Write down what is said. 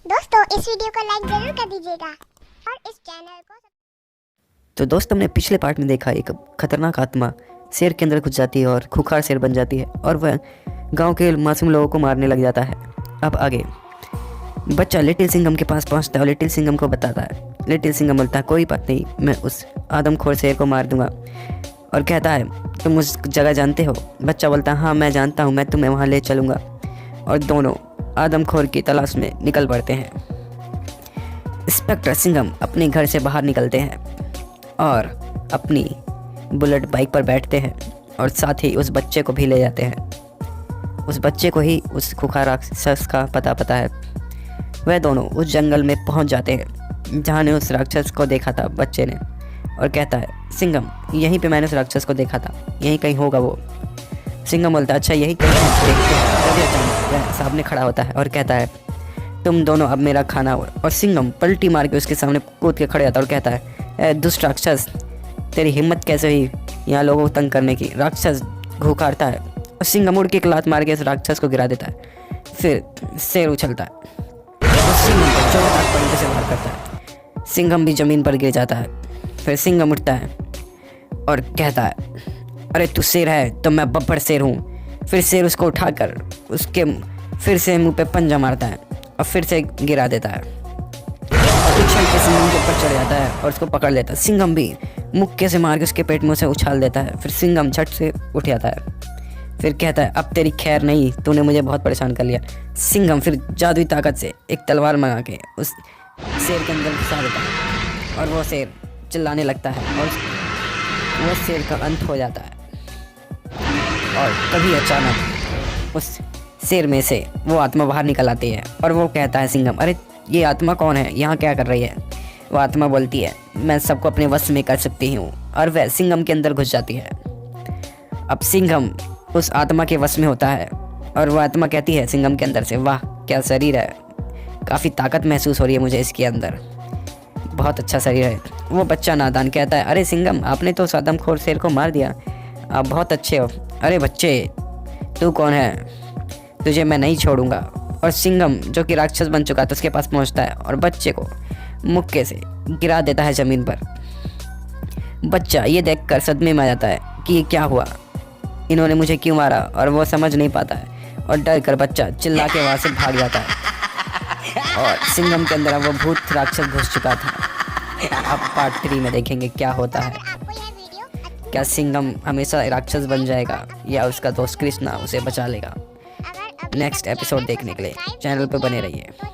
दोस्तों इस वीडियो को लाइक जरूर कर दीजिएगा और इस चैनल को। तो दोस्त, हमने पिछले पार्ट में देखा एक खतरनाक आत्मा शेर के अंदर घुस जाती है और खूंखार शेर बन जाती है और वह गांव के मासूम लोगों को मारने लग जाता है। अब आगे बच्चा लिटिल सिंघम के पास पहुंचता है और लिटिल सिंघम को बताता है। लिटिल सिंघम बोलता है कोई बात नहीं, मैं उस आदमखोर शेर को मार दूंगा, और कहता है तुम उस जगह जानते हो? बच्चा बोलता है हाँ मैं जानता हूँ, मैं तुम्हें वहाँ ले चलूँगा। और दोनों आदमखोर की तलाश में निकल पड़ते हैं। इंस्पेक्टर सिंघम अपने घर से बाहर निकलते हैं और अपनी बुलेट बाइक पर बैठते हैं और साथ ही उस बच्चे को भी ले जाते हैं। उस बच्चे को ही उस खूंखार राक्षस का पता है। वह दोनों उस जंगल में पहुंच जाते हैं जहां ने उस राक्षस को देखा था बच्चे ने, और कहता है सिंघम यहीं पे मैंने उस राक्षस को देखा था, यहीं कहीं होगा वो। सिंघम बोलता है अच्छा यही कहीं देखते हैं। तभी अचानक वह सामने खड़ा होता है और कहता है तुम दोनों अब मेरा खाना हो। और सिंघम पलटी मार के उसके सामने कूद के खड़े होता है और कहता है ए दुष्ट राक्षस, तेरी हिम्मत कैसे हुई यहाँ लोगों को तंग करने की? राक्षस घूकारता है और सिंघम उड़ के एक लात मार के उस राक्षस को गिरा देता है। फिर शेर उछलता है और सिंघम को जोरदार तरीके से वार करता है। सिंघम भी जमीन पर गिर जाता है। फिर सिंघम उठता है और कहता है अरे तू शेर है तो मैं बब्बर शेर हूँ। फिर शेर उसको उठाकर उसके फिर से मुंह पे पंजा मारता है और फिर से गिरा देता है और उछल के सिंघम के ऊपर चढ़ जाता है और उसको पकड़ लेता है। सिंघम भी मुक्के से मार के उसके पेट में उसे उछाल देता है। फिर सिंघम झट से उठ जाता है। फिर कहता है अब तेरी खैर नहीं, तूने मुझे बहुत परेशान कर लिया। सिंघम फिर जादुई ताकत से एक तलवार मंगा के उस शेर के अंदर घुसा देता है और वो शेर चिल्लाने लगता है और वो शेर का अंत हो जाता है। और तभी अचानक उस शेर में से वो आत्मा बाहर निकल आती है और वो कहता है सिंघम अरे ये आत्मा कौन है, यहाँ क्या कर रही है? वो आत्मा बोलती है मैं सबको अपने वश में कर सकती हूँ, और वह सिंघम के अंदर घुस जाती है। अब सिंघम उस आत्मा के वश में होता है और वह आत्मा कहती है सिंघम के अंदर से वाह क्या शरीर है, काफ़ी ताकत महसूस हो रही है मुझे इसके अंदर, बहुत अच्छा शरीर है। वो बच्चा नादान कहता है अरे सिंघम आपने तो उस आदमखोर शेर को मार दिया, आप बहुत अच्छे हो। अरे बच्चे तू कौन है, तुझे मैं नहीं छोड़ूंगा। और सिंघम जो कि राक्षस बन चुका था उसके पास पहुंचता है और बच्चे को मुक्के से गिरा देता है ज़मीन पर। बच्चा ये देखकर सदमे में आ जाता है कि ये क्या हुआ, इन्होंने मुझे क्यों मारा, और वो समझ नहीं पाता है और डर कर बच्चा चिल्ला के वहाँ से भाग जाता है। और सिंघम के अंदर वो भूत राक्षस घुस चुका था। अब पार्ट 3 में देखेंगे क्या होता है। आपको यह वीडियो क्या सिंघम हमेशा राक्षस बन जाएगा या उसका दोस्त कृष्णा उसे बचा लेगा? नेक्स्ट एपिसोड देखने के लिए चैनल पर बने रहिए। तो